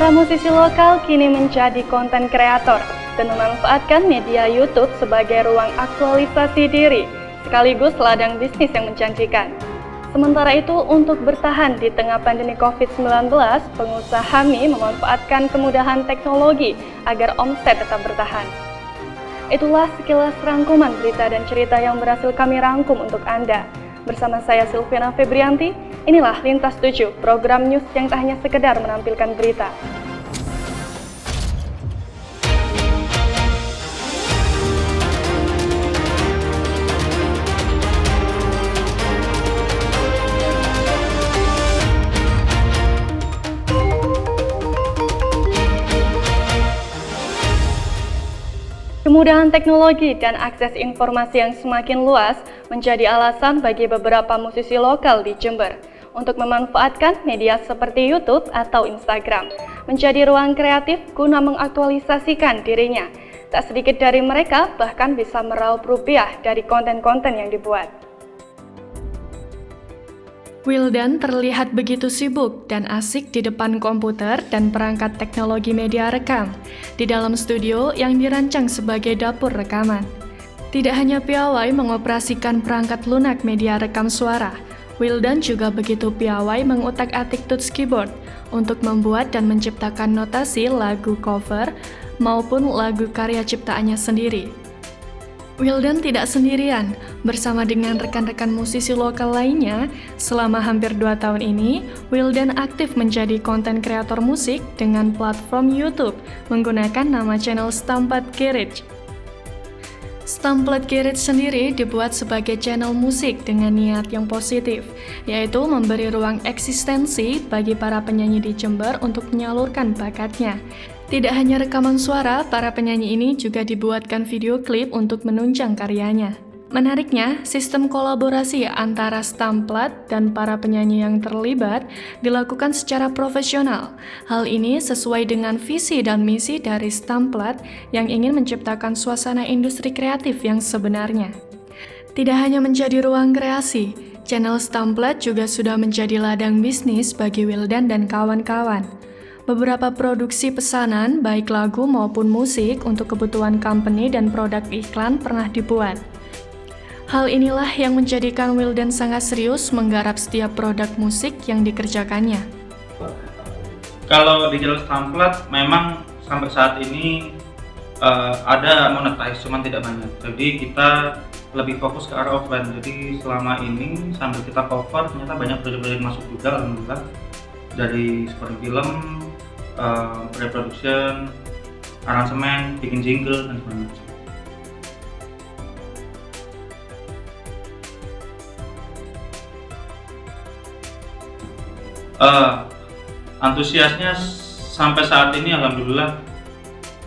Para musisi lokal kini menjadi konten kreator dan memanfaatkan media YouTube sebagai ruang aktualisasi diri, sekaligus ladang bisnis yang menjanjikan. Sementara itu, untuk bertahan di tengah pandemi COVID-19, pengusaha mie memanfaatkan kemudahan teknologi agar omset tetap bertahan. Itulah sekilas rangkuman berita dan cerita yang berhasil kami rangkum untuk Anda. Bersama saya Silviana Febrianti, inilah Lintas 7, program news yang tak hanya sekedar menampilkan berita. Kemudahan teknologi dan akses informasi yang semakin luas menjadi alasan bagi beberapa musisi lokal di Jember untuk memanfaatkan media seperti YouTube atau Instagram menjadi ruang kreatif guna mengaktualisasikan dirinya. Tak sedikit dari mereka bahkan bisa meraup rupiah dari konten-konten yang dibuat. Wildan terlihat begitu sibuk dan asik di depan komputer dan perangkat teknologi media rekam di dalam studio yang dirancang sebagai dapur rekaman. Tidak hanya piawai mengoperasikan perangkat lunak media rekam suara, Wildan juga begitu piawai mengutak-atik tuts keyboard untuk membuat dan menciptakan notasi lagu cover maupun lagu karya ciptaannya sendiri. Wildan tidak sendirian, bersama dengan rekan-rekan musisi lokal lainnya. Selama hampir 2 tahun ini, Wildan aktif menjadi konten kreator musik dengan platform YouTube menggunakan nama channel Stampat Garage. Stampat Garage sendiri dibuat sebagai channel musik dengan niat yang positif, yaitu memberi ruang eksistensi bagi para penyanyi di Jember untuk menyalurkan bakatnya. Tidak hanya rekaman suara, para penyanyi ini juga dibuatkan video klip untuk menunjang karyanya. Menariknya, sistem kolaborasi antara Stampat dan para penyanyi yang terlibat dilakukan secara profesional. Hal ini sesuai dengan visi dan misi dari Stampat yang ingin menciptakan suasana industri kreatif yang sebenarnya. Tidak hanya menjadi ruang kreasi, channel Stampat juga sudah menjadi ladang bisnis bagi Wildan dan kawan-kawan. Beberapa produksi pesanan, baik lagu maupun musik untuk kebutuhan company dan produk iklan pernah dibuat. Hal inilah yang menjadikan Wildan sangat serius menggarap setiap produk musik yang dikerjakannya. Kalau di channel Stampat memang sampai saat ini ada monetize, cuman tidak banyak. Jadi kita lebih fokus ke arah offline. Jadi selama ini sambil kita cover, ternyata banyak proyek-proyek masuk juga, alhamdulillah. Dari seperti film, pre-production, aransemen, bikin jingle, dan sebagainya. Antusiasnya sampai saat ini alhamdulillah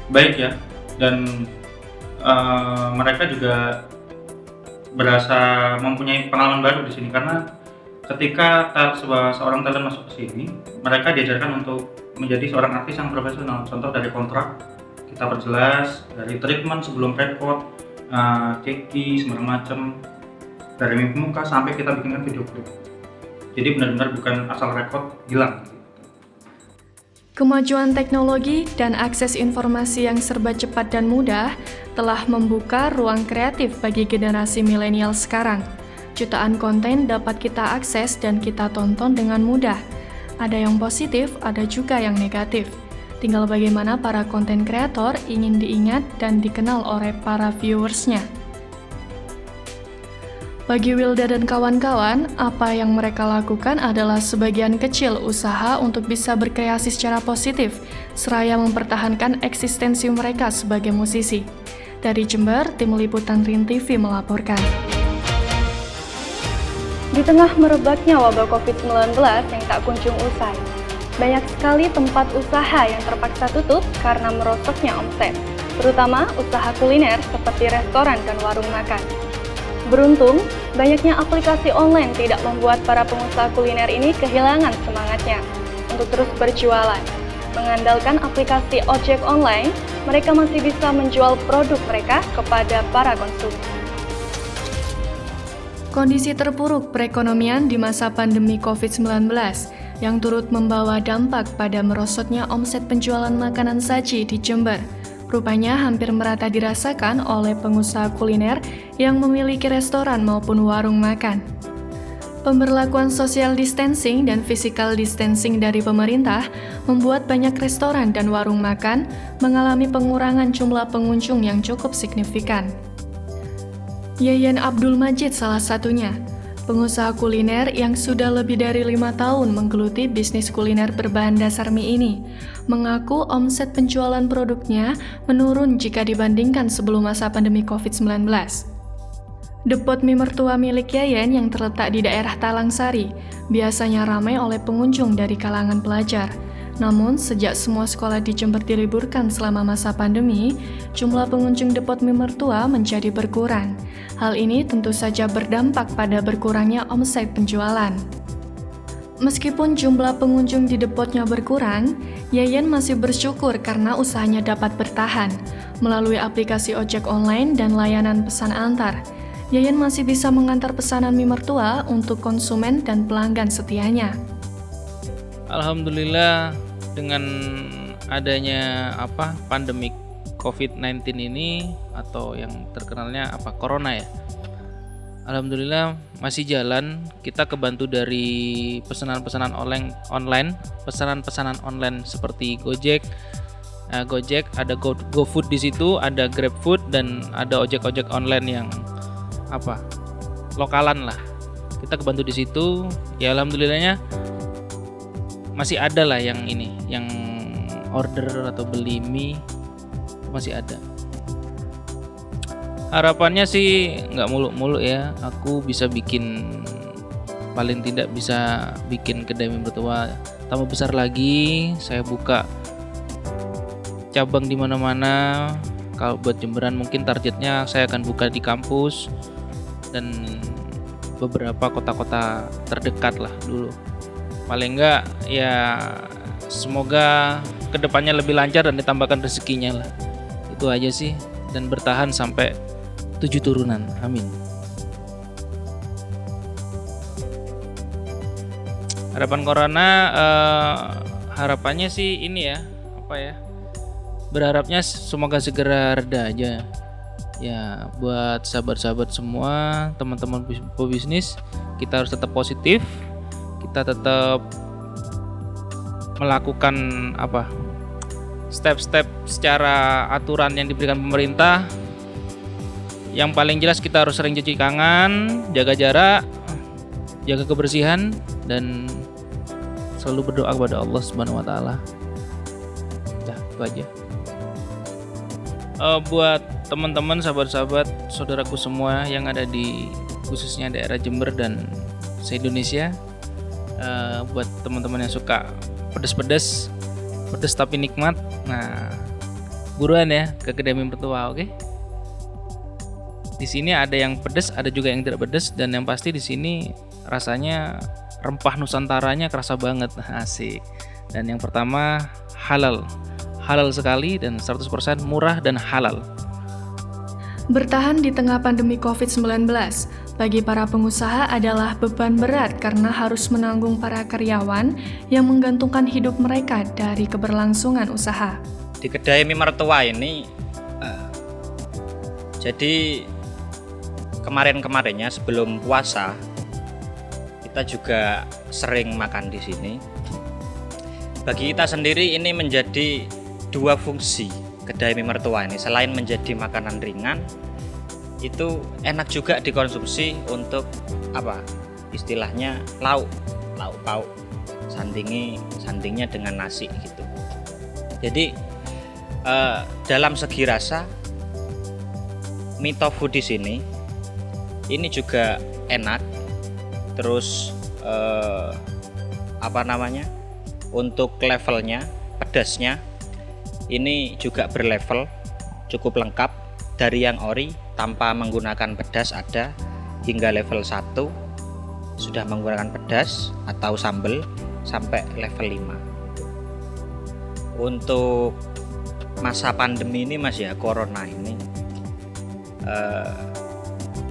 baik ya, dan mereka juga berasa mempunyai pengalaman baru di sini karena ketika seorang talent masuk ke sini, mereka diajarkan untuk menjadi seorang artis yang profesional. Contoh dari kontrak kita perjelas, dari treatment sebelum record, ceki, sembarang macam, dari mimpi muka sampai kita bikinkan video klip. Jadi benar-benar bukan asal record hilang. Kemajuan teknologi dan akses informasi yang serba cepat dan mudah telah membuka ruang kreatif bagi generasi milenial sekarang. Jutaan konten dapat kita akses dan kita tonton dengan mudah. Ada yang positif, ada juga yang negatif. Tinggal bagaimana para konten kreator ingin diingat dan dikenal oleh para viewersnya. Bagi Wilda dan kawan-kawan, apa yang mereka lakukan adalah sebagian kecil usaha untuk bisa berkreasi secara positif, seraya mempertahankan eksistensi mereka sebagai musisi. Dari Jember, Tim Liputan Rin TV melaporkan. Di tengah merebaknya wabah COVID-19 yang tak kunjung usai, banyak sekali tempat usaha yang terpaksa tutup karena merosotnya omset, terutama usaha kuliner seperti restoran dan warung makan. Beruntung, banyaknya aplikasi online tidak membuat para pengusaha kuliner ini kehilangan semangatnya untuk terus berjualan. Mengandalkan aplikasi ojek online, mereka masih bisa menjual produk mereka kepada para konsumen. Kondisi terpuruk perekonomian di masa pandemi COVID-19 yang turut membawa dampak pada merosotnya omset penjualan makanan saji di Jember. Rupanya hampir merata dirasakan oleh pengusaha kuliner yang memiliki restoran maupun warung makan. Pemberlakuan social distancing dan physical distancing dari pemerintah membuat banyak restoran dan warung makan mengalami pengurangan jumlah pengunjung yang cukup signifikan. Yayan Abdul Majid salah satunya, pengusaha kuliner yang sudah lebih dari 5 tahun menggeluti bisnis kuliner berbahan dasar mie ini, mengaku omset penjualan produknya menurun jika dibandingkan sebelum masa pandemi COVID-19. Depot mie mertua milik Yayan yang terletak di daerah Talangsari biasanya ramai oleh pengunjung dari kalangan pelajar. Namun, sejak semua sekolah di Jember diliburkan selama masa pandemi, jumlah pengunjung Depot mie mertua menjadi berkurang. Hal ini tentu saja berdampak pada berkurangnya omset penjualan. Meskipun jumlah pengunjung di depotnya berkurang, Yayan masih bersyukur karena usahanya dapat bertahan. Melalui aplikasi ojek online dan layanan pesan antar, Yayan masih bisa mengantar pesanan mie mertua untuk konsumen dan pelanggan setianya. Alhamdulillah, dengan adanya pandemi COVID-19 ini, atau yang terkenalnya corona ya. Alhamdulillah masih jalan. Kita kebantu dari pesanan-pesanan online, pesanan-pesanan online seperti Gojek, ada GoFood di situ, ada GrabFood, dan ada ojek-ojek online yang lokalan lah. Kita kebantu di situ. Ya alhamdulillahnya masih ada lah yang order atau beli mie masih ada. Harapannya sih nggak muluk-muluk ya. Aku bisa paling tidak bisa bikin kedai mie mertua tambah besar lagi. Saya buka cabang di mana-mana. Kalau buat Jemberan mungkin targetnya saya akan buka di kampus dan beberapa kota-kota terdekat lah dulu. Paling enggak ya semoga kedepannya lebih lancar dan ditambahkan rezekinya lah. Itu aja sih, dan bertahan sampai 7 turunan. Amin. Harapan corona harapannya sih ini ya, berharapnya semoga segera reda aja. Ya, buat sahabat-sahabat semua, teman-teman pebisnis, kita harus tetap positif. Kita tetap melakukan step-step secara aturan yang diberikan pemerintah. Yang paling jelas kita harus sering cuci tangan, jaga jarak, jaga kebersihan, dan selalu berdoa kepada Allah Subhanahu wa taala. Udah, itu aja. Buat teman-teman, sahabat-sahabat, saudaraku semua yang ada di khususnya daerah Jember dan se-Indonesia, buat teman-teman yang suka pedas tapi nikmat, nah buruan ya ke kedai mie mertua, oke? Di sini ada yang pedas, ada juga yang tidak pedas, dan yang pasti di sini rasanya rempah nusantaranya kerasa banget, asik. Dan yang pertama halal sekali dan 100% murah dan halal. Bertahan di tengah pandemi COVID-19, bagi para pengusaha adalah beban berat karena harus menanggung para karyawan yang menggantungkan hidup mereka dari keberlangsungan usaha. Di kedai mie mertua ini, jadi kemarin-kemarinnya sebelum puasa, kita juga sering makan di sini. Bagi kita sendiri ini menjadi 2 fungsi kedai mie mertua ini. Selain menjadi makanan ringan, itu enak juga dikonsumsi untuk istilahnya lauk pauk, sandingnya dengan nasi gitu. Jadi dalam segi rasa, mie tofu di sini ini juga enak. Terus untuk levelnya, pedasnya ini juga berlevel, cukup lengkap. Dari yang ori tanpa menggunakan pedas ada, hingga level 1 sudah menggunakan pedas atau sambal sampai level 5. Untuk masa pandemi ini corona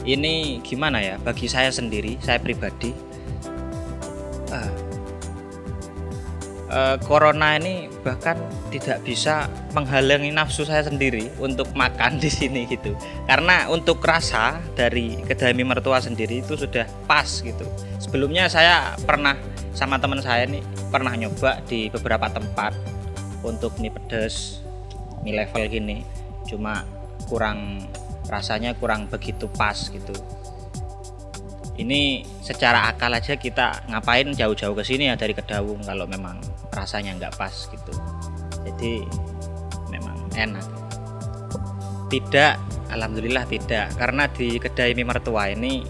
ini gimana ya, bagi saya sendiri, saya pribadi corona ini bahkan tidak bisa menghalangi nafsu saya sendiri untuk makan di sini gitu. Karena untuk rasa dari kedai mie mertua sendiri itu sudah pas gitu. Sebelumnya saya pernah sama teman saya nih pernah nyoba di beberapa tempat untuk mie pedas, mie level gini. Cuma rasanya kurang begitu pas gitu. Ini secara akal aja kita ngapain jauh-jauh ke sini ya dari Kedawung kalau memang rasanya nggak pas gitu. Jadi memang enak. Tidak, alhamdulillah tidak, karena di kedai mie mertua ini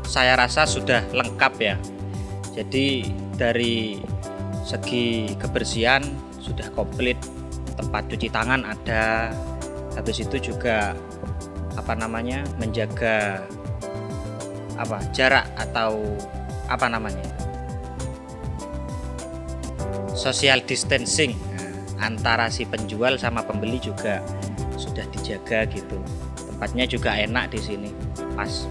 saya rasa sudah lengkap ya. Jadi dari segi kebersihan sudah komplit, tempat cuci tangan ada, habis itu juga menjaga jarak atau social distancing antara si penjual sama pembeli juga sudah dijaga gitu. Tempatnya juga enak di sini, pas.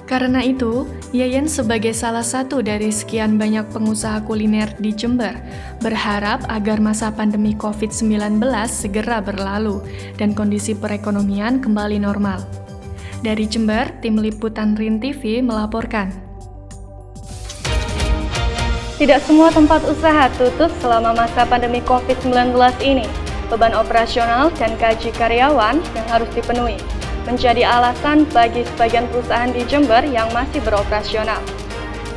Karena itu, Yayan sebagai salah satu dari sekian banyak pengusaha kuliner di Jember berharap agar masa pandemi COVID-19 segera berlalu dan kondisi perekonomian kembali normal. Dari Jember, tim liputan RIN TV melaporkan. Tidak semua tempat usaha tutup selama masa pandemi COVID-19 ini. Beban operasional dan gaji karyawan yang harus dipenuhi menjadi alasan bagi sebagian perusahaan di Jember yang masih beroperasional.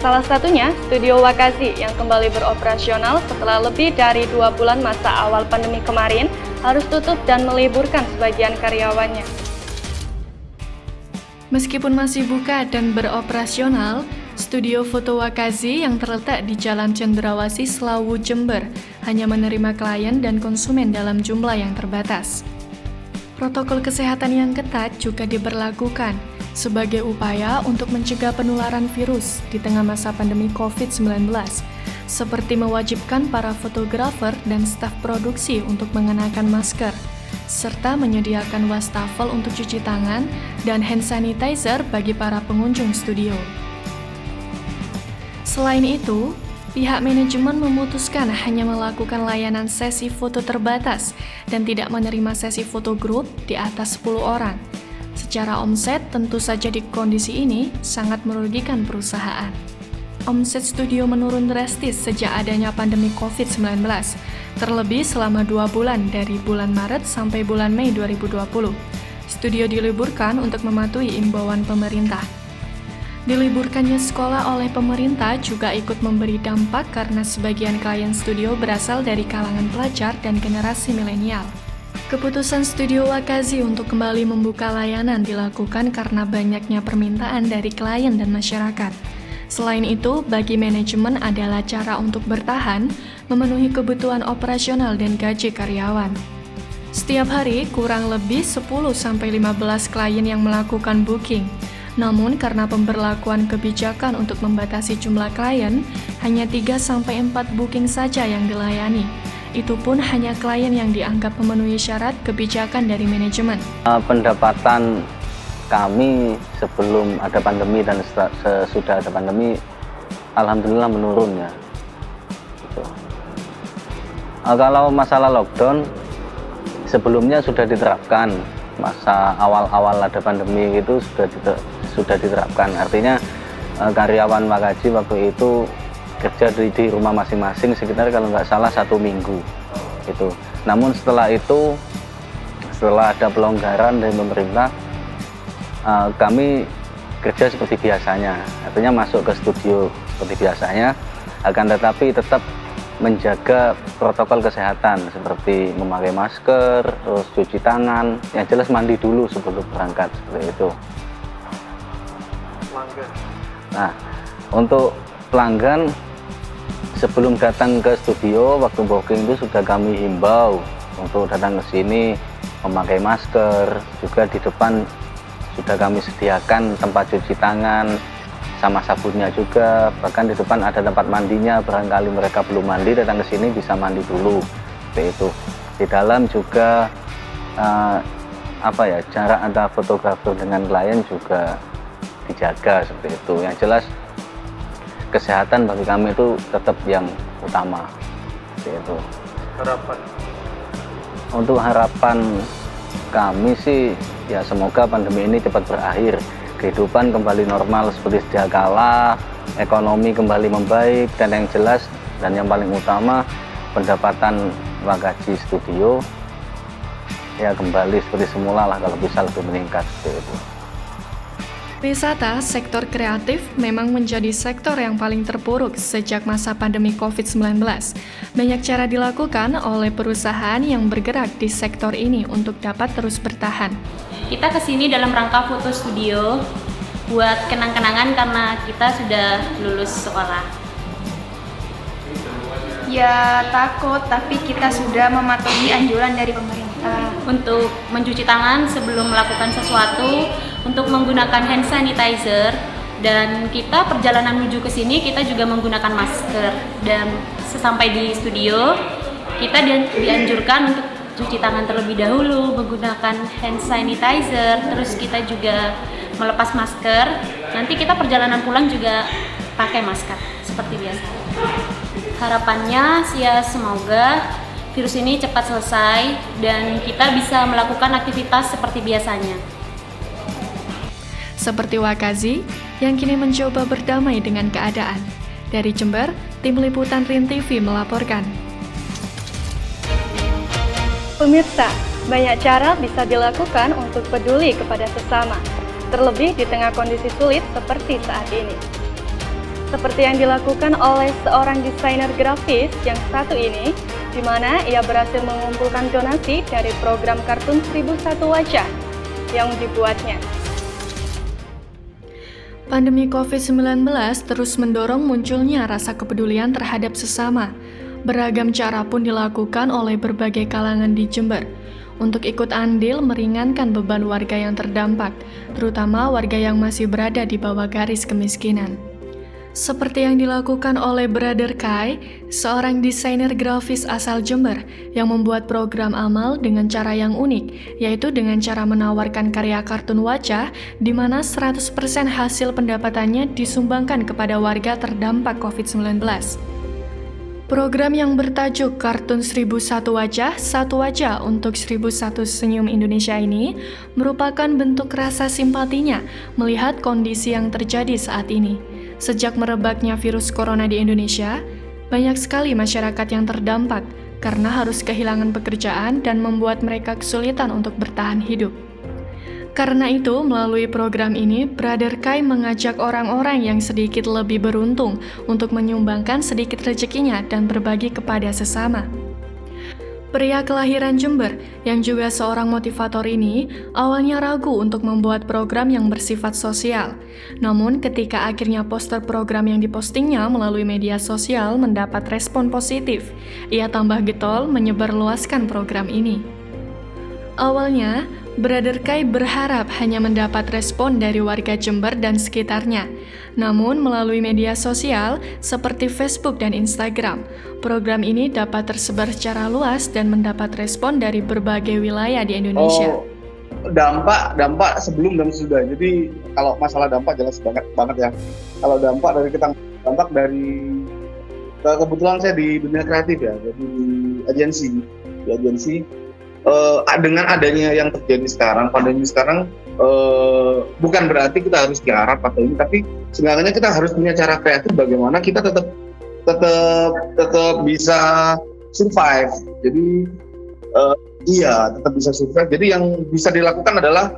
Salah satunya Studio Wakazi yang kembali beroperasional setelah lebih dari 2 bulan masa awal pandemi kemarin harus tutup dan meliburkan sebagian karyawannya. Meskipun masih buka dan beroperasional, Studio Foto Wakazi yang terletak di Jalan Cendrawasih, Slawu, Jember hanya menerima klien dan konsumen dalam jumlah yang terbatas. Protokol kesehatan yang ketat juga diberlakukan sebagai upaya untuk mencegah penularan virus di tengah masa pandemi COVID-19, seperti mewajibkan para fotografer dan staf produksi untuk mengenakan masker, serta menyediakan wastafel untuk cuci tangan dan hand sanitizer bagi para pengunjung studio. Selain itu, pihak manajemen memutuskan hanya melakukan layanan sesi foto terbatas dan tidak menerima sesi foto grup di atas 10 orang. Secara omset, tentu saja di kondisi ini sangat merugikan perusahaan. Omset studio menurun drastis sejak adanya pandemi COVID-19, terlebih selama 2 bulan dari bulan Maret sampai bulan Mei 2020. Studio diliburkan untuk mematuhi imbauan pemerintah. Diliburkannya sekolah oleh pemerintah juga ikut memberi dampak karena sebagian klien studio berasal dari kalangan pelajar dan generasi milenial. Keputusan Studio Wakazi untuk kembali membuka layanan dilakukan karena banyaknya permintaan dari klien dan masyarakat. Selain itu, bagi manajemen adalah cara untuk bertahan, memenuhi kebutuhan operasional dan gaji karyawan. Setiap hari, kurang lebih 10-15 klien yang melakukan booking. Namun, karena pemberlakuan kebijakan untuk membatasi jumlah klien, hanya 3-4 booking saja yang dilayani. Itu pun hanya klien yang dianggap memenuhi syarat kebijakan dari manajemen. Pendapatan kami sebelum ada pandemi dan sesudah ada pandemi, alhamdulillah menurun ya. Gitu. Kalau masalah lockdown, sebelumnya sudah diterapkan. Masa awal-awal ada pandemi itu sudah diterapkan. Artinya karyawan Wakazi waktu itu kerja di rumah masing-masing sekitar kalau nggak salah 1 minggu gitu. Namun setelah itu, setelah ada pelonggaran dari pemerintah, kami kerja seperti biasanya, artinya masuk ke studio seperti biasanya, akan tetapi tetap menjaga protokol kesehatan seperti memakai masker, terus cuci tangan, yang jelas mandi dulu sebelum berangkat, seperti itu. Nah, untuk pelanggan sebelum datang ke studio, waktu booking itu sudah kami himbau untuk datang ke sini memakai masker, juga di depan sudah kami sediakan tempat cuci tangan sama sabunnya juga, bahkan di depan ada tempat mandinya, barangkali mereka belum mandi datang ke sini bisa mandi dulu, seperti itu. Di dalam juga jarak antara fotografer dengan klien juga dijaga seperti itu. Yang jelas kesehatan bagi kami itu tetap yang utama. Itu. Harapan. Untuk harapan kami sih ya semoga pandemi ini cepat berakhir, kehidupan kembali normal seperti sedia kala, ekonomi kembali membaik, dan yang jelas dan yang paling utama pendapatan Wakaji Studio ya kembali seperti semula lah, kalau bisa lebih meningkat seperti itu. Wisata, sektor kreatif memang menjadi sektor yang paling terpuruk sejak masa pandemi COVID-19. Banyak cara dilakukan oleh perusahaan yang bergerak di sektor ini untuk dapat terus bertahan. Kita kesini dalam rangka foto studio buat kenang-kenangan karena kita sudah lulus sekolah. Ya takut, tapi kita sudah mematuhi anjuran dari pemerintah. Untuk mencuci tangan sebelum melakukan sesuatu, untuk menggunakan hand sanitizer, dan kita perjalanan menuju ke sini kita juga menggunakan masker. Dan sesampai di studio, kita dianjurkan untuk cuci tangan terlebih dahulu, menggunakan hand sanitizer, terus kita juga melepas masker. Nanti kita perjalanan pulang juga pakai masker seperti biasa. Harapannya ya semoga virus ini cepat selesai dan kita bisa melakukan aktivitas seperti biasanya. Seperti Wakazi yang kini mencoba berdamai dengan keadaan. Dari Jember, tim liputan RIN TV melaporkan. Pemirsa, banyak cara bisa dilakukan untuk peduli kepada sesama, terlebih di tengah kondisi sulit seperti saat ini. Seperti yang dilakukan oleh seorang desainer grafis yang satu ini, di mana ia berhasil mengumpulkan donasi dari program kartun 1001 Wajah yang dibuatnya. Pandemi COVID-19 terus mendorong munculnya rasa kepedulian terhadap sesama. Beragam cara pun dilakukan oleh berbagai kalangan di Jember untuk ikut andil meringankan beban warga yang terdampak, terutama warga yang masih berada di bawah garis kemiskinan. Seperti yang dilakukan oleh Brother Kai, seorang desainer grafis asal Jember yang membuat program amal dengan cara yang unik, yaitu dengan cara menawarkan karya kartun wajah di mana 100% hasil pendapatannya disumbangkan kepada warga terdampak COVID-19. Program yang bertajuk Kartun 1001 Wajah, Satu Wajah untuk 1001 Senyum Indonesia ini merupakan bentuk rasa simpatinya melihat kondisi yang terjadi saat ini. Sejak merebaknya virus corona di Indonesia, banyak sekali masyarakat yang terdampak karena harus kehilangan pekerjaan dan membuat mereka kesulitan untuk bertahan hidup. Karena itu, melalui program ini, Brother Kai mengajak orang-orang yang sedikit lebih beruntung untuk menyumbangkan sedikit rezekinya dan berbagi kepada sesama. Pria kelahiran Jember yang juga seorang motivator ini awalnya ragu untuk membuat program yang bersifat sosial. Namun ketika akhirnya poster program yang dipostingnya melalui media sosial mendapat respon positif, ia tambah getol menyebarluaskan program ini. Awalnya, Brother Kai berharap hanya mendapat respon dari warga Jember dan sekitarnya. Namun melalui media sosial seperti Facebook dan Instagram, program ini dapat tersebar secara luas dan mendapat respon dari berbagai wilayah di Indonesia. Dampak sebelum dan sesudah. Jadi kalau masalah dampak jelas banget ya. Kalau dampak dari kebetulan saya di dunia kreatif ya, jadi di agensi. Dengan adanya yang terjadi sekarang, pandemi sekarang, bukan berarti kita harus diharap atau ini, tapi sebenarnya kita harus punya cara kreatif bagaimana kita tetap bisa survive. Jadi tetap bisa survive. Jadi yang bisa dilakukan adalah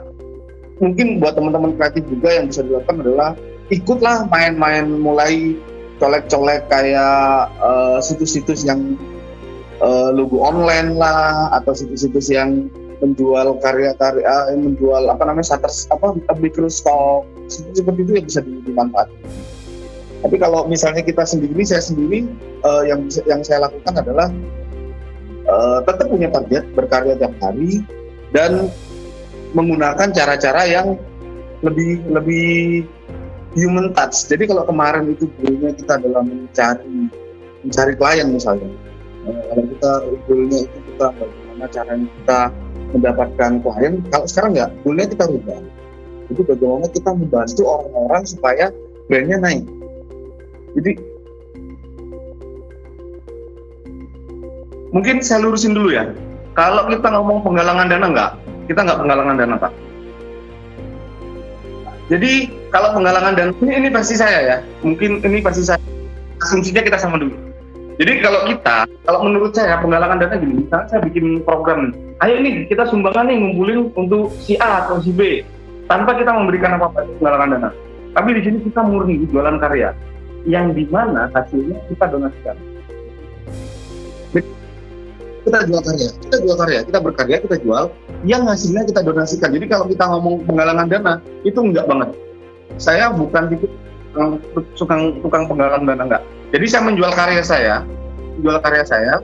mungkin buat teman-teman kreatif juga yang bisa dilakukan adalah ikutlah main-main, mulai colek-colek kayak situs-situs yang logo online lah, atau situs-situs yang menjual karya-karya, menjual shutters, mikroskop, seperti itu yang bisa dimanfaatkan. Tapi kalau misalnya saya sendiri yang saya lakukan adalah tetap punya target berkarya tiap hari dan menggunakan cara-cara yang lebih human touch. Jadi kalau kemarin itu goalnya kita adalah mencari klien misalnya. Kalau kita goalnya itu kita bagaimana caranya kita mendapatkan klien, kalau sekarang nggak, goalnya kita rubah. Itu bagaimana kita membantu orang-orang supaya brandnya naik. Jadi mungkin saya lurusin dulu ya. Kalau kita ngomong penggalangan dana kita nggak penggalangan dana, Pak. Jadi kalau penggalangan dana ini versi saya ya. Mungkin ini versi saya. Asumsinya kita sama dulu. Jadi kalau menurut saya penggalangan dana gini, misalnya saya bikin program, ayo nih kita sumbangan nih ngumpulin untuk si A atau si B, tanpa kita memberikan apa-apa penggalangan dana. Tapi di sini kita murni jualan karya, yang dimana hasilnya kita donasikan. Kita jual karya, kita berkarya, kita jual, yang hasilnya kita donasikan. Jadi kalau kita ngomong penggalangan dana, itu enggak banget. Saya bukan tipe tukang penggalang dana, enggak. Jadi saya menjual karya saya,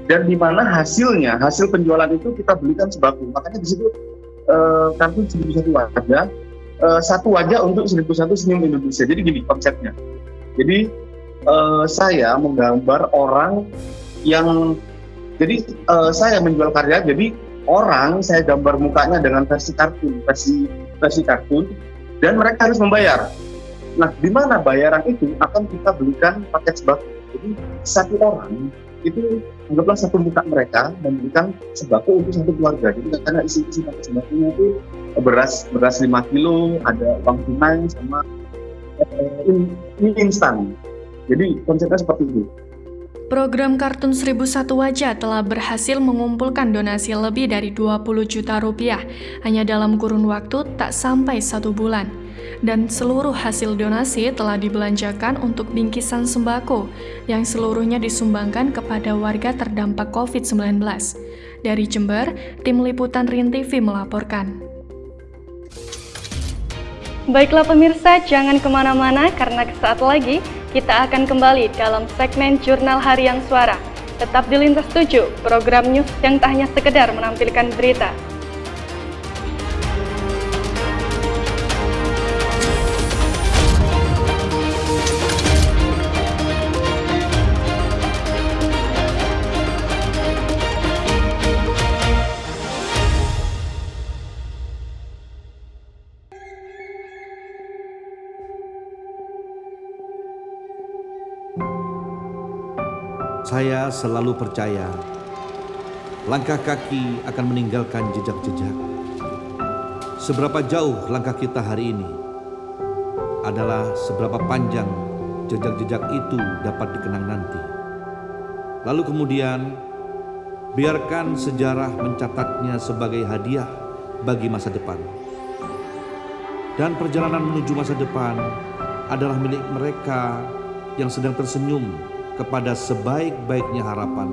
dan di mana hasil penjualan itu kita belikan sembako. Makanya di situ kartu 1001 wajah, satu wajah untuk 1001 senyum Indonesia. Jadi gini konsepnya. Jadi saya menggambar orang yang, jadi saya menjual karya. Jadi orang saya gambar mukanya dengan versi kartun, dan mereka harus membayar. Nah, di mana bayaran itu akan kita belikan paket sembako. Jadi satu orang itu anggaplah satu muka mereka memberikan sembako untuk satu keluarga. Jadi karena isi paket sembakonya itu beras 5 kilo, ada uang tunai sama mie instan. Jadi konsepnya seperti itu. Program Kartun 1001 Wajah telah berhasil mengumpulkan donasi lebih dari 20 juta rupiah hanya dalam kurun waktu tak sampai 1 bulan. Dan seluruh hasil donasi telah dibelanjakan untuk bingkisan sembako yang seluruhnya disumbangkan kepada warga terdampak COVID-19. Dari Jember, Tim Liputan RIN TV melaporkan. Baiklah pemirsa, jangan kemana-mana karena sesaat lagi kita akan kembali dalam segmen Jurnal Harian Suara. Tetap di Lintas 7, program news yang tak hanya sekedar menampilkan berita. Saya selalu percaya langkah kaki akan meninggalkan jejak-jejak. Seberapa jauh langkah kita hari ini adalah seberapa panjang jejak-jejak itu dapat dikenang nanti. Lalu kemudian biarkan sejarah mencatatnya sebagai hadiah bagi masa depan. Dan perjalanan menuju masa depan adalah milik mereka yang sedang tersenyum kepada sebaik-baiknya harapan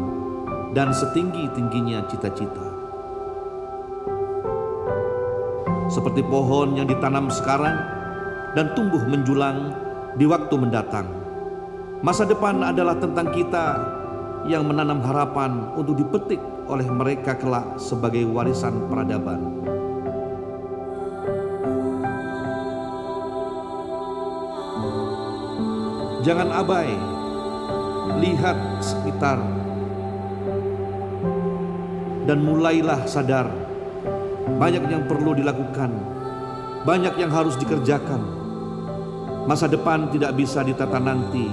dan setinggi-tingginya cita-cita. Seperti pohon yang ditanam sekarang dan tumbuh menjulang di waktu mendatang. Masa depan adalah tentang kita yang menanam harapan untuk dipetik oleh mereka kelak sebagai warisan peradaban. Jangan abai, lihat sekitar dan mulailah sadar. Banyak yang perlu dilakukan, banyak yang harus dikerjakan. Masa depan tidak bisa ditata nanti,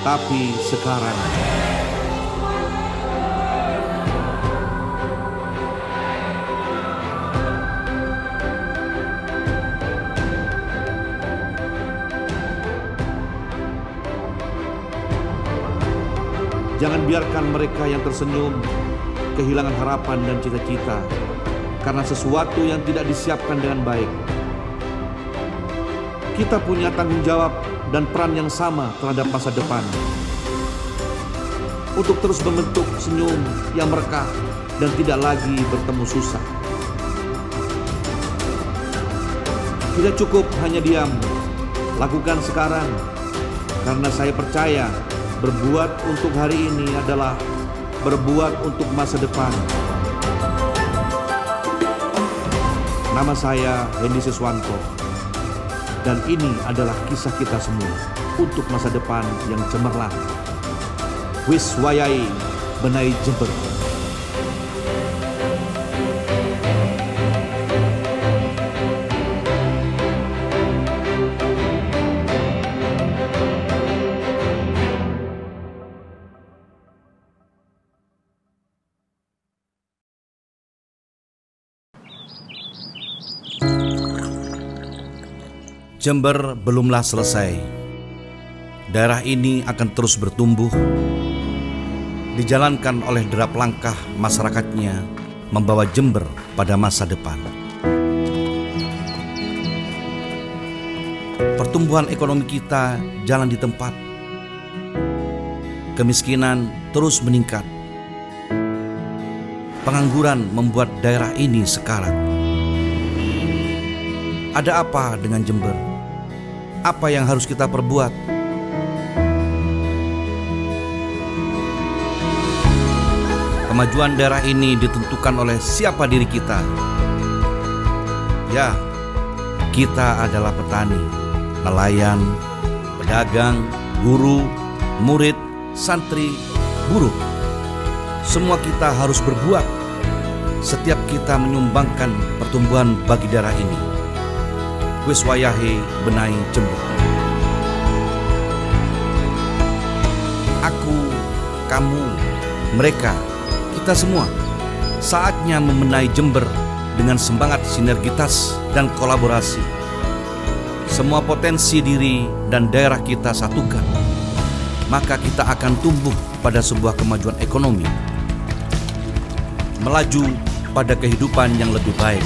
tapi sekarang. Jangan biarkan mereka yang tersenyum kehilangan harapan dan cita-cita karena sesuatu yang tidak disiapkan dengan baik. Kita punya tanggung jawab dan peran yang sama terhadap masa depan untuk terus membentuk senyum yang merekah dan tidak lagi bertemu susah. Tidak cukup hanya diam, lakukan sekarang, karena saya percaya berbuat untuk hari ini adalah berbuat untuk masa depan. Nama saya Hendy Siswanto, dan ini adalah kisah kita semua untuk masa depan yang cemerlang. Wis wayai benai Jember. Jember belumlah selesai. Daerah ini akan terus bertumbuh, dijalankan oleh derap langkah masyarakatnya membawa Jember pada masa depan. Pertumbuhan ekonomi kita jalan di tempat. Kemiskinan terus meningkat. Pengangguran membuat daerah ini sekarat. Ada apa dengan Jember? Apa yang harus kita perbuat? Kemajuan daerah ini ditentukan oleh siapa diri kita. Ya, kita adalah petani, nelayan, pedagang, guru, murid, santri, buruh. Semua kita harus berbuat. Setiap kita menyumbangkan pertumbuhan bagi daerah ini. Wis wayahe benahi Jember. Aku, kamu, mereka, kita semua saatnya membenahi Jember dengan semangat sinergitas dan kolaborasi. Semua potensi diri dan daerah kita satukan, maka kita akan tumbuh pada sebuah kemajuan ekonomi, melaju pada kehidupan yang lebih baik.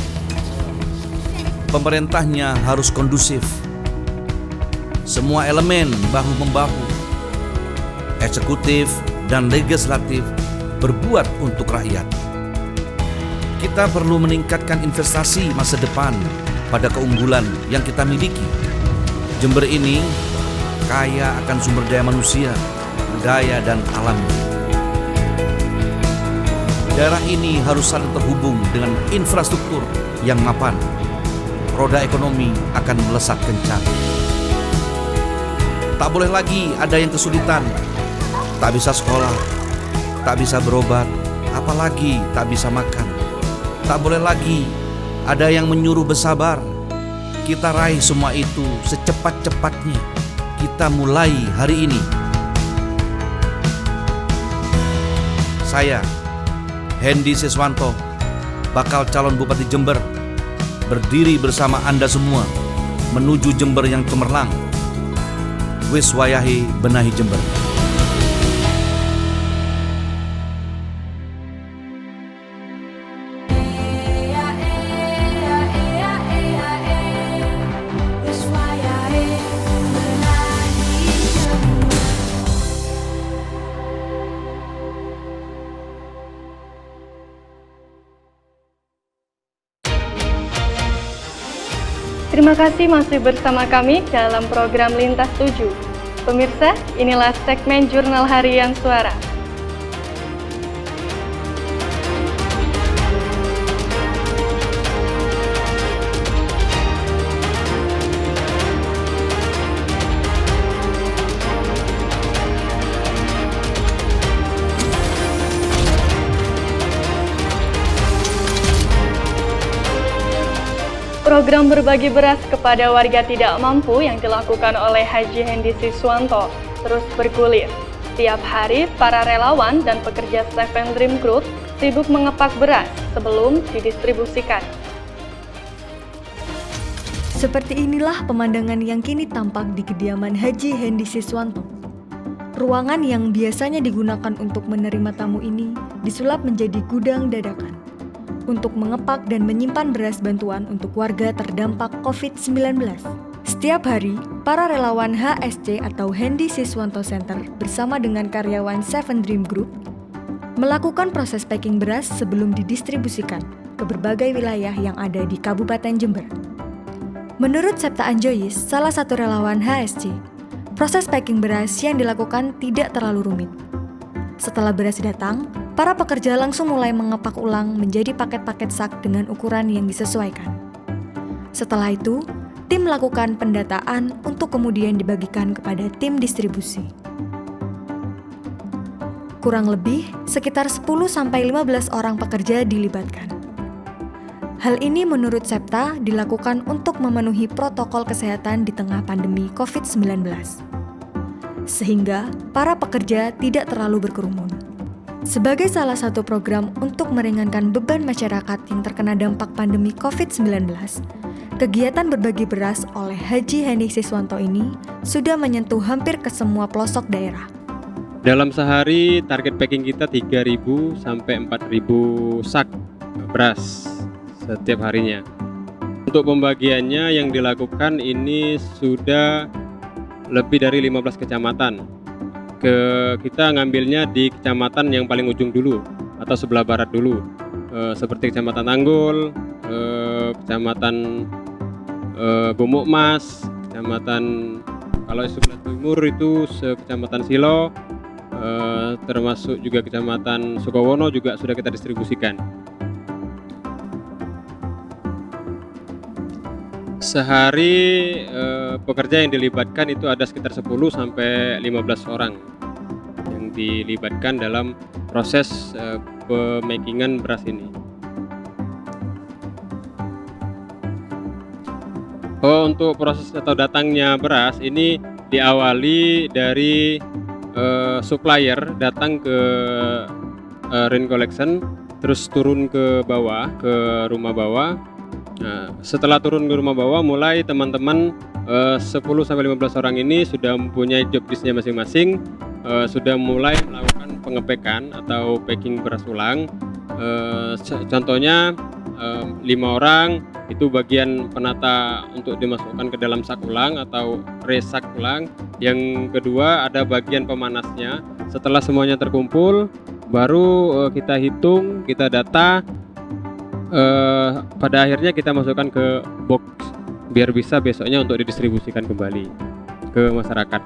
Pemerintahnya harus kondusif, semua elemen bahu-membahu, eksekutif dan legislatif berbuat untuk rakyat. Kita perlu meningkatkan investasi masa depan pada keunggulan yang kita miliki. Jember ini kaya akan sumber daya manusia, budaya dan alamnya. Daerah ini harus saling terhubung dengan infrastruktur yang mapan. Roda ekonomi akan melesat kencang. Tak boleh lagi ada yang kesulitan, tak bisa sekolah, tak bisa berobat, apalagi tak bisa makan. Tak boleh lagi ada yang menyuruh bersabar. Kita raih semua itu secepat-cepatnya. Kita mulai hari ini. Saya, Hendy Siswanto, bakal calon Bupati Jember, berdiri bersama Anda semua menuju Jember yang cemerlang. Wis wayahe benahi Jember. Terima kasih masih bersama kami dalam program Lintas 7. Pemirsa, inilah segmen Jurnal Harian Suara. Program berbagi beras kepada warga tidak mampu yang dilakukan oleh Haji Hendy Siswanto terus bergulir. Setiap hari, para relawan dan pekerja Seven Dream Group sibuk mengepak beras sebelum didistribusikan. Seperti inilah pemandangan yang kini tampak di kediaman Haji Hendy Siswanto. Ruangan yang biasanya digunakan untuk menerima tamu ini disulap menjadi gudang dadakan untuk mengepak dan menyimpan beras bantuan untuk warga terdampak COVID-19. Setiap hari, para relawan HSC atau Hendy Siswanto Center bersama dengan karyawan Seven Dream Group melakukan proses packing beras sebelum didistribusikan ke berbagai wilayah yang ada di Kabupaten Jember. Menurut Septa Anjois, salah satu relawan HSC, proses packing beras yang dilakukan tidak terlalu rumit. Setelah beras datang, para pekerja langsung mulai mengepak ulang menjadi paket-paket sak dengan ukuran yang disesuaikan. Setelah itu, tim melakukan pendataan untuk kemudian dibagikan kepada tim distribusi. Kurang lebih sekitar 10-15 orang pekerja dilibatkan. Hal ini menurut Septa dilakukan untuk memenuhi protokol kesehatan di tengah pandemi COVID-19. Sehingga para pekerja tidak terlalu berkerumun. Sebagai salah satu program untuk meringankan beban masyarakat yang terkena dampak pandemi COVID-19, Kegiatan berbagi beras oleh Haji Hendy Siswanto ini sudah menyentuh hampir ke semua pelosok daerah. Dalam sehari target packing kita 3.000 sampai 4.000 sak beras setiap harinya. Untuk pembagiannya yang dilakukan ini sudah lebih dari 15 kecamatan. Kita ngambilnya di kecamatan yang paling ujung dulu atau sebelah barat dulu, seperti Kecamatan Tanggul, Kecamatan Gumukmas, Kecamatan kalau sebelah timur itu Kecamatan Silo, termasuk juga Kecamatan Sukowono juga sudah kita distribusikan. Sehari pekerja yang dilibatkan itu ada sekitar 10 sampai 15 orang yang dilibatkan dalam proses pemakingan beras ini. Untuk proses atau datangnya beras ini diawali dari supplier datang ke rain collection, terus turun ke bawah, ke rumah bawah. Nah, setelah turun ke rumah bawah, mulai teman-teman 10-15 orang ini sudah mempunyai job listnya masing-masing, sudah mulai melakukan pengepekan atau packing beras ulang. Contohnya 5 orang itu bagian penata untuk dimasukkan ke dalam sak ulang atau resak ulang. Yang kedua ada bagian pemanasnya. Setelah semuanya terkumpul, baru kita hitung, kita data. Pada akhirnya kita masukkan ke box biar bisa besoknya untuk didistribusikan kembali ke masyarakat.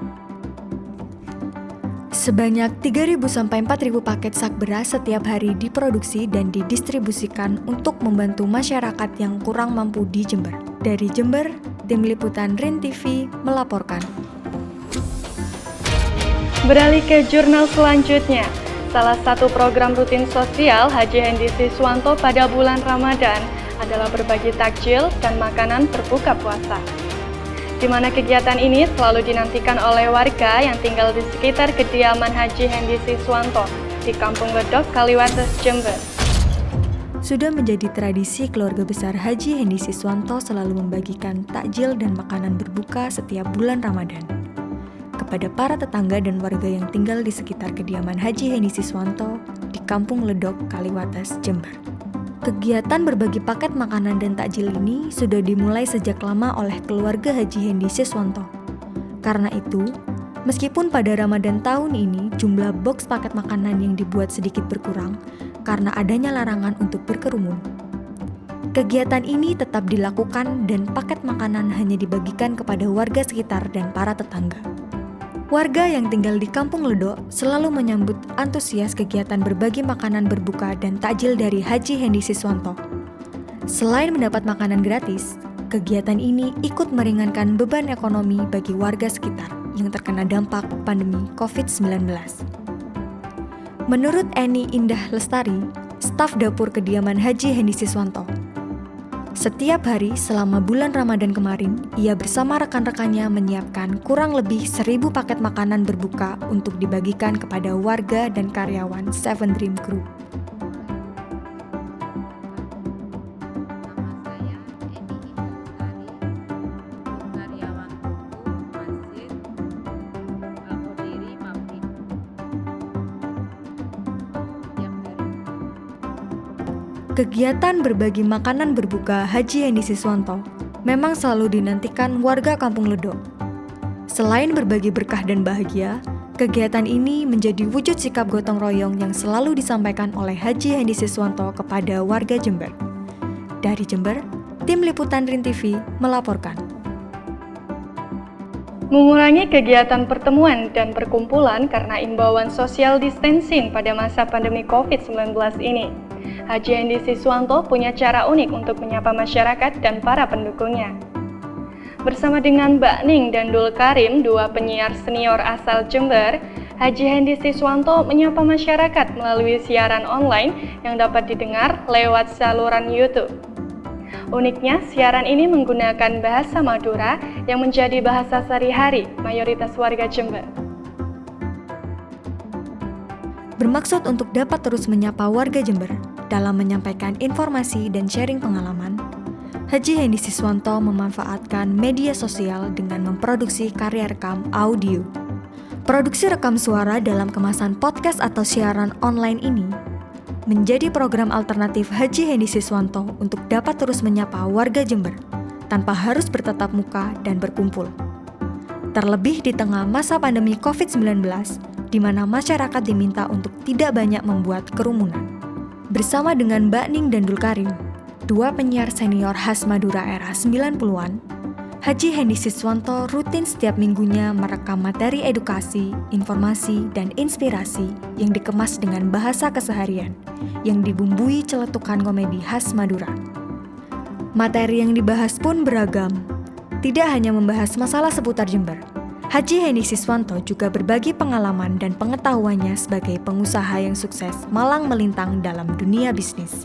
Sebanyak 3.000 sampai 4.000 paket sak beras setiap hari diproduksi dan didistribusikan untuk membantu masyarakat yang kurang mampu di Jember. Dari Jember, Tim Liputan RIN TV melaporkan. Beralih ke jurnal selanjutnya. Salah satu program rutin sosial Haji Hendy Siswanto pada bulan Ramadan adalah berbagi takjil dan makanan berbuka puasa. Di mana kegiatan ini selalu dinantikan oleh warga yang tinggal di sekitar kediaman Haji Hendy Siswanto di Kampung Ledok, Kaliwates, Jember. Sudah menjadi tradisi keluarga besar Haji Hendy Siswanto selalu membagikan takjil dan makanan berbuka setiap bulan Ramadan kepada para tetangga dan warga yang tinggal di sekitar kediaman Haji Hendy Siswanto di Kampung Ledok, Kaliwates, Jember. Kegiatan berbagi paket makanan dan takjil ini sudah dimulai sejak lama oleh keluarga Haji Hendy Siswanto. Karena itu, meskipun pada Ramadan tahun ini jumlah box paket makanan yang dibuat sedikit berkurang karena adanya larangan untuk berkerumun, kegiatan ini tetap dilakukan dan paket makanan hanya dibagikan kepada warga sekitar dan para tetangga. Warga yang tinggal di Kampung Ledok selalu menyambut antusias kegiatan berbagi makanan berbuka dan takjil dari Haji Hendy Siswanto. Selain mendapat makanan gratis, kegiatan ini ikut meringankan beban ekonomi bagi warga sekitar yang terkena dampak pandemi COVID-19. Menurut Eni Indah Lestari, staf dapur kediaman Haji Hendy Siswanto, setiap hari selama bulan Ramadan kemarin, ia bersama rekan-rekannya menyiapkan kurang lebih 1.000 paket makanan berbuka untuk dibagikan kepada warga dan karyawan Seven Dream Group. Kegiatan berbagi makanan berbuka Haji Hendy Siswanto memang selalu dinantikan warga Kampung Ledok. Selain berbagi berkah dan bahagia, kegiatan ini menjadi wujud sikap gotong royong yang selalu disampaikan oleh Haji Hendy Siswanto kepada warga Jember. Dari Jember, Tim Liputan RIN TV melaporkan. Mengurangi kegiatan pertemuan dan perkumpulan karena imbauan social distancing pada masa pandemi COVID-19 ini, Haji Hendy Siswanto punya cara unik untuk menyapa masyarakat dan para pendukungnya. Bersama dengan Mbak Ning dan Dul Karim, dua penyiar senior asal Jember, Haji Hendy Siswanto menyapa masyarakat melalui siaran online yang dapat didengar lewat saluran YouTube. Uniknya, siaran ini menggunakan bahasa Madura yang menjadi bahasa sehari-hari mayoritas warga Jember. Bermaksud untuk dapat terus menyapa warga Jember dalam menyampaikan informasi dan sharing pengalaman, Haji Hendy Siswanto memanfaatkan media sosial dengan memproduksi karya rekam audio. Produksi rekam suara dalam kemasan podcast atau siaran online ini menjadi program alternatif Haji Hendy Siswanto untuk dapat terus menyapa warga Jember tanpa harus bertatap muka dan berkumpul. Terlebih di tengah masa pandemi COVID-19, di mana masyarakat diminta untuk tidak banyak membuat kerumunan. Bersama dengan Mbak Ning dan Dul Karim, dua penyiar senior khas Madura era 90-an, Haji Hendy Siswanto rutin setiap minggunya merekam materi edukasi, informasi, dan inspirasi yang dikemas dengan bahasa keseharian yang dibumbui celetukan komedi khas Madura. Materi yang dibahas pun beragam, tidak hanya membahas masalah seputar Jember. Haji Hendy Siswanto juga berbagi pengalaman dan pengetahuannya sebagai pengusaha yang sukses malang melintang dalam dunia bisnis.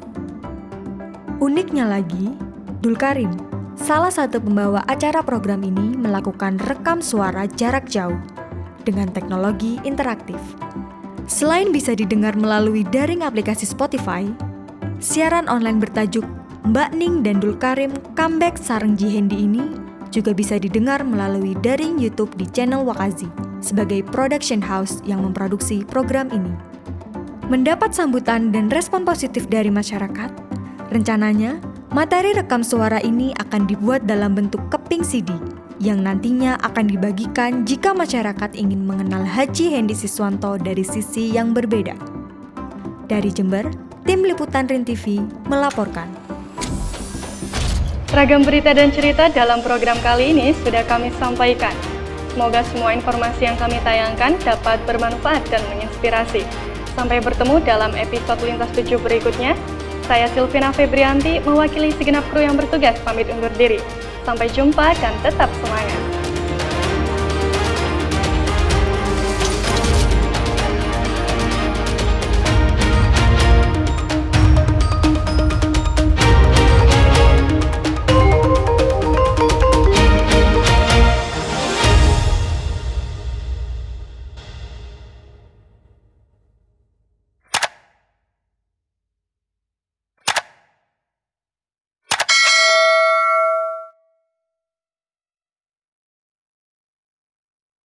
Uniknya lagi, Dul Karim, salah satu pembawa acara program ini, melakukan rekam suara jarak jauh dengan teknologi interaktif. Selain bisa didengar melalui daring aplikasi Spotify, siaran online bertajuk Mbak Ning dan Dul Karim Comeback Sareng Ji Hendy ini juga bisa didengar melalui daring YouTube di channel Wakazi sebagai production house yang memproduksi program ini. Mendapat sambutan dan respon positif dari masyarakat, rencananya materi rekam suara ini akan dibuat dalam bentuk keping CD yang nantinya akan dibagikan jika masyarakat ingin mengenal Haji Hendy Siswanto dari sisi yang berbeda. Dari Jember, tim liputan RIN TV melaporkan. Ragam berita dan cerita dalam program kali ini sudah kami sampaikan. Semoga semua informasi yang kami tayangkan dapat bermanfaat dan menginspirasi. Sampai bertemu dalam episode Lintas 7 berikutnya. Saya Silvina Febrianti, mewakili segenap kru yang bertugas pamit undur diri. Sampai jumpa dan tetap semangat.